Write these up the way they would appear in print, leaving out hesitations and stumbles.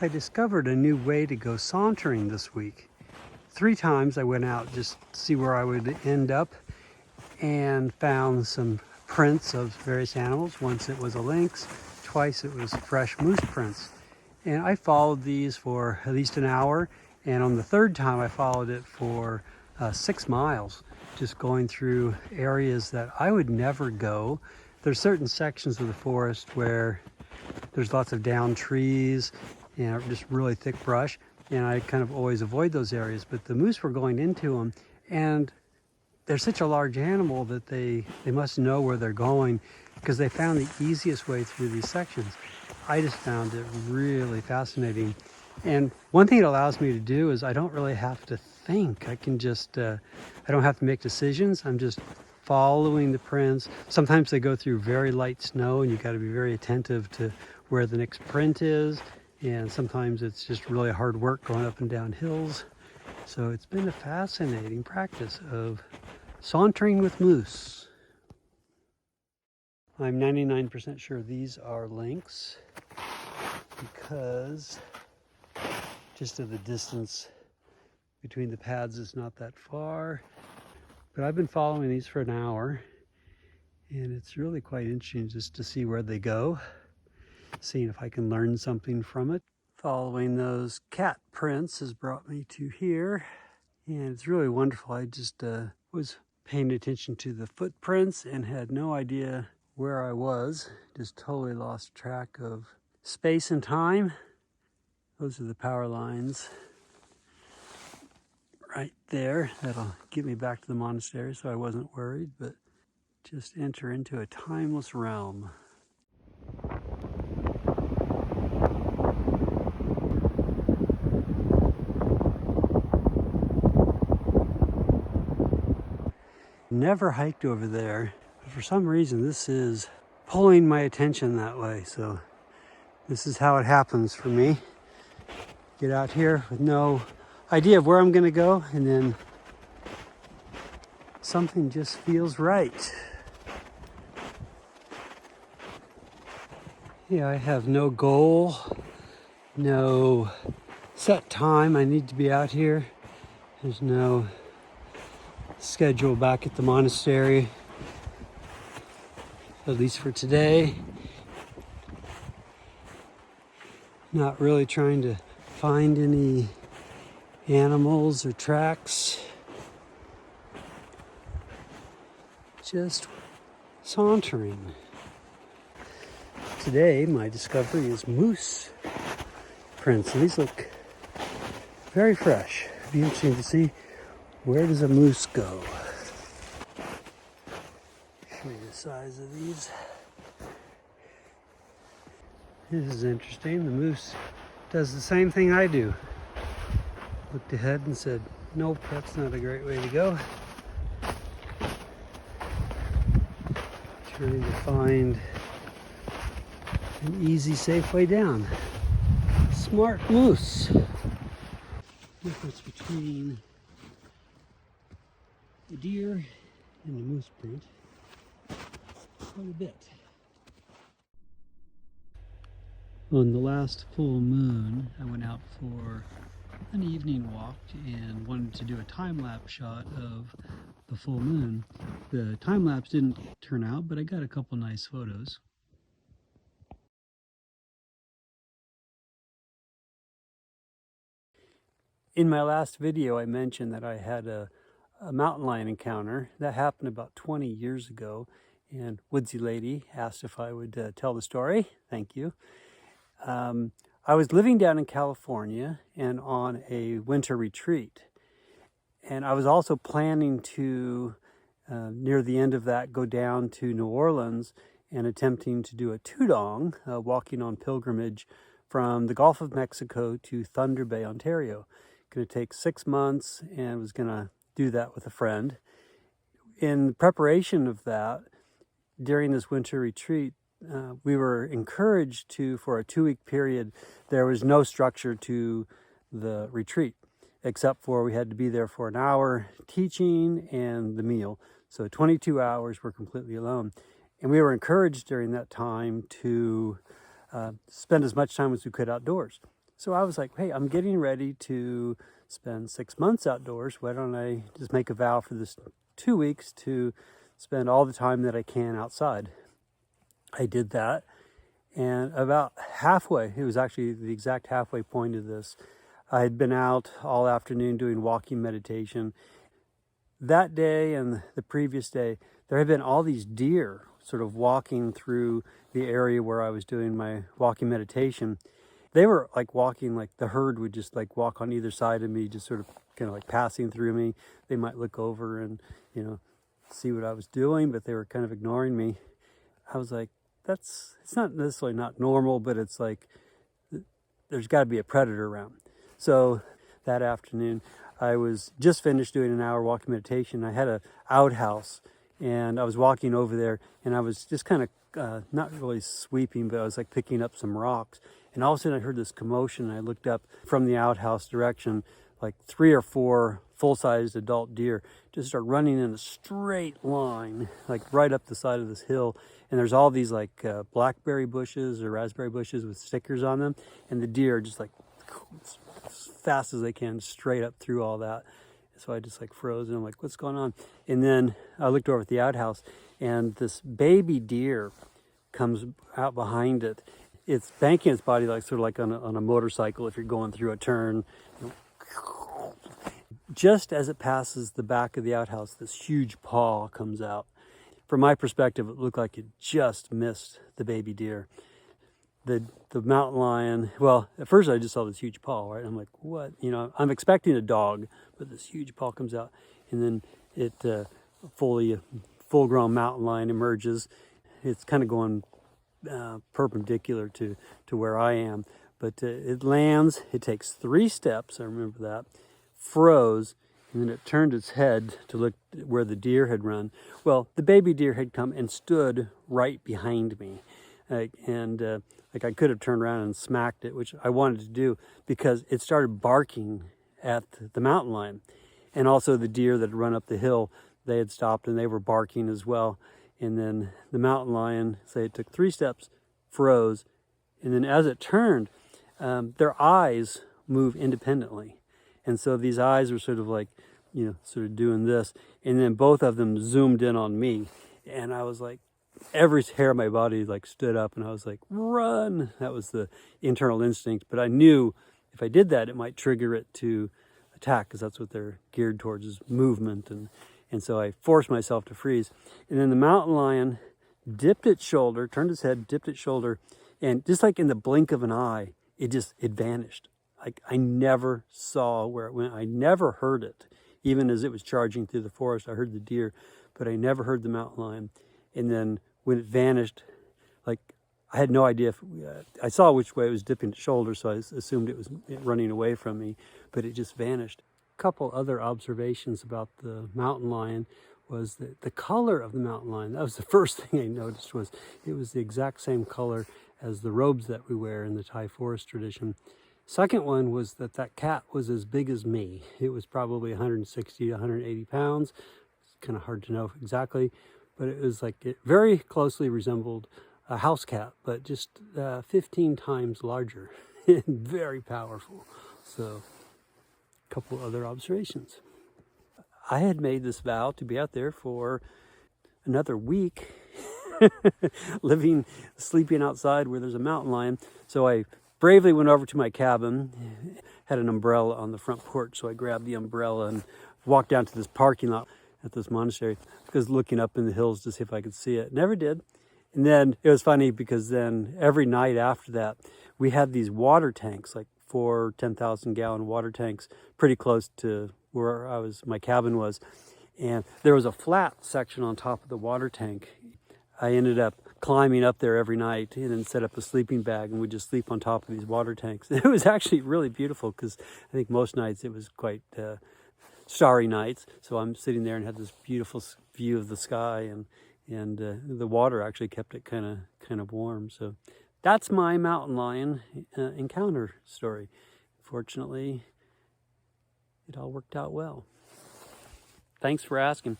I discovered a new way to go sauntering this week. 3 times I went out just to see where I would end up and found some prints of various animals. Once it was a lynx, twice it was fresh moose prints. And I followed these for at least an hour, and on the 3rd time I followed it for 6 miles, just going through areas that I would never go. There's certain sections of the forest where there's lots of downed trees and just really thick brush, and I kind of always avoid those areas, but the moose were going into them, and they're such a large animal that they must know where they're going, because they found the easiest way through these sections. I just found it really fascinating. And one thing it allows me to do is I don't really have to think. I can just, I don't have to make decisions. I'm just following the prints. Sometimes they go through very light snow and you got to be very attentive to where the next print is. And sometimes it's just really hard work going up and down hills. So it's been a fascinating practice of sauntering with moose. I'm 99% sure these are lynx because just of the distance between the pads is not that far. But I've been following these for an hour, and it's really quite interesting just to see where they go, seeing if I can learn something from it. Following those cat prints has brought me to here, and it's really wonderful. I just was paying attention to the footprints and had no idea where I was. Just totally lost track of space and time. Those are the power lines right there. That'll get me back to the monastery, so I wasn't worried, but just enter into a timeless realm. Never hiked over there, but for some reason this is pulling my attention that way, so this is how it happens for me. Get out here with no idea of where I'm going to go, and then something just feels right. Yeah, I have no goal, no set time I need to be out here. There's no schedule back at the monastery, at least for today. Not really trying to find any animals or tracks. Just sauntering. Today, my discovery is moose prints. And these look very fresh. It'd be interesting to see, where does a moose go? Show you the size of these. This is interesting. The moose does the same thing I do. Looked ahead and said, nope, that's not a great way to go. Trying to find an easy, safe way down. Smart moose. Difference between the deer and the moose print, quite a bit. On the last full moon, I went out for an evening walk and wanted to do a time-lapse shot of the full moon. The time-lapse didn't turn out, but I got a couple nice photos. In my last video, I mentioned that I had a mountain lion encounter. That happened about 20 years ago, and Woodsy Lady asked if I would tell the story. Thank you. I was living down in California and on a winter retreat, and I was also planning to, near the end of that, go down to New Orleans and attempting to do a tudong, walking on pilgrimage from the Gulf of Mexico to Thunder Bay, Ontario. Going to take 6 months, and was going to do that with a friend. In preparation of that, during this winter retreat, we were encouraged to, for a 2-week period, there was no structure to the retreat, except for we had to be there for an hour teaching and the meal. So 22 hours we're completely alone. And we were encouraged during that time to spend as much time as we could outdoors. So I was like, hey, I'm getting ready to spend 6 months outdoors. Why don't I just make a vow for this 2 weeks to spend all the time that I can outside? I did that. And about halfway, it was actually the exact halfway point of this, I had been out all afternoon doing walking meditation. That day and the previous day, there had been all these deer sort of walking through the area where I was doing my walking meditation. They were like walking, like the herd would just like walk on either side of me, just sort of kind of like passing through me. They might look over and, see what I was doing, but they were kind of ignoring me. I was like, it's not necessarily not normal, but it's like there's got to be a predator around. So that afternoon, I was just finished doing an hour walking meditation. I had an outhouse, and I was walking over there, and I was just kind of not really sweeping, but I was like picking up some rocks. And all of a sudden, I heard this commotion. I looked up from the outhouse direction, like 3 or 4 full-sized adult deer just start running in a straight line, like right up the side of this hill. And there's all these like blackberry bushes or raspberry bushes with stickers on them. And the deer are just like as fast as they can straight up through all that. So I just like froze and I'm like, what's going on? And then I looked over at the outhouse and this baby deer comes out behind it. It's banking its body like sort of like on a motorcycle if you're going through a turn. Just as it passes the back of the outhouse, this huge paw comes out. From my perspective, it looked like it just missed the baby deer. The mountain lion, well, at first I just saw this huge paw, right? I'm like, what? I'm expecting a dog, but this huge paw comes out, and then it full-grown mountain lion emerges. It's kind of going perpendicular to where I am, but it lands. It takes 3 steps. I remember that. Froze, and then it turned its head to look where the deer had run. Well, the baby deer had come and stood right behind me. I could have turned around and smacked it, which I wanted to do because it started barking at the mountain lion. And also the deer that had run up the hill, they had stopped and they were barking as well. And then the mountain lion, say it took 3 steps, froze. And then as it turned, their eyes move independently. And so these eyes were sort of like, sort of doing this. And then both of them zoomed in on me. And I was like, every hair of my body like stood up and I was like, run. That was the internal instinct. But I knew if I did that, it might trigger it to attack because that's what they're geared towards is movement. And so I forced myself to freeze. And then the mountain lion dipped its shoulder, turned its head, dipped its shoulder. And just like in the blink of an eye, it vanished. Like I never saw where it went. I never heard it. Even as it was charging through the forest, I heard the deer, but I never heard the mountain lion. And then when it vanished, like I had no idea if I saw which way it was dipping its shoulder, so I assumed it was running away from me, but it just vanished. A couple other observations about the mountain lion was the color of the mountain lion. That was the first thing I noticed was it was the exact same color as the robes that we wear in the Thai forest tradition. Second one was that cat was as big as me. It was probably 160 to 180 pounds. It's kind of hard to know exactly, but it was like it very closely resembled a house cat, but just 15 times larger and very powerful. So a couple other observations. I had made this vow to be out there for another week, sleeping outside where there's a mountain lion. So I bravely went over to my cabin, had an umbrella on the front porch, so I grabbed the umbrella and walked down to this parking lot at this monastery because looking up in the hills to see if I could see it. Never did. And then it was funny because then every night after that, we had these water tanks, like 4 10,000-gallon water tanks, pretty close to where my cabin was. And there was a flat section on top of the water tank. I ended up climbing up there every night and then set up a sleeping bag and we'd just sleep on top of these water tanks. It was actually really beautiful because I think most nights it was quite starry nights. So I'm sitting there and had this beautiful view of the sky and the water actually kept it kind of warm. So that's my mountain lion encounter story. Fortunately, it all worked out well. Thanks for asking.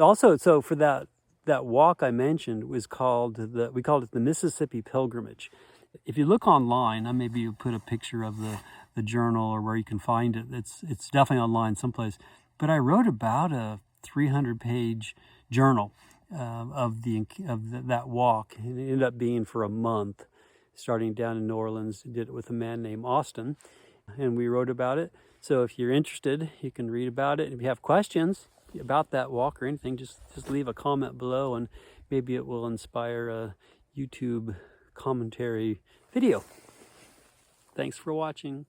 Also, so for that walk I mentioned was we called it the Mississippi Pilgrimage. If you look online, maybe you put a picture of the journal or where you can find it. It's definitely online someplace. But I wrote about a 300-page journal of that walk. And it ended up being for a month, starting down in New Orleans. Did it with a man named Austin, and we wrote about it. So if you're interested, you can read about it. If you have questions about that walk or anything, just leave a comment below, and maybe it will inspire a YouTube commentary video. Thanks for watching.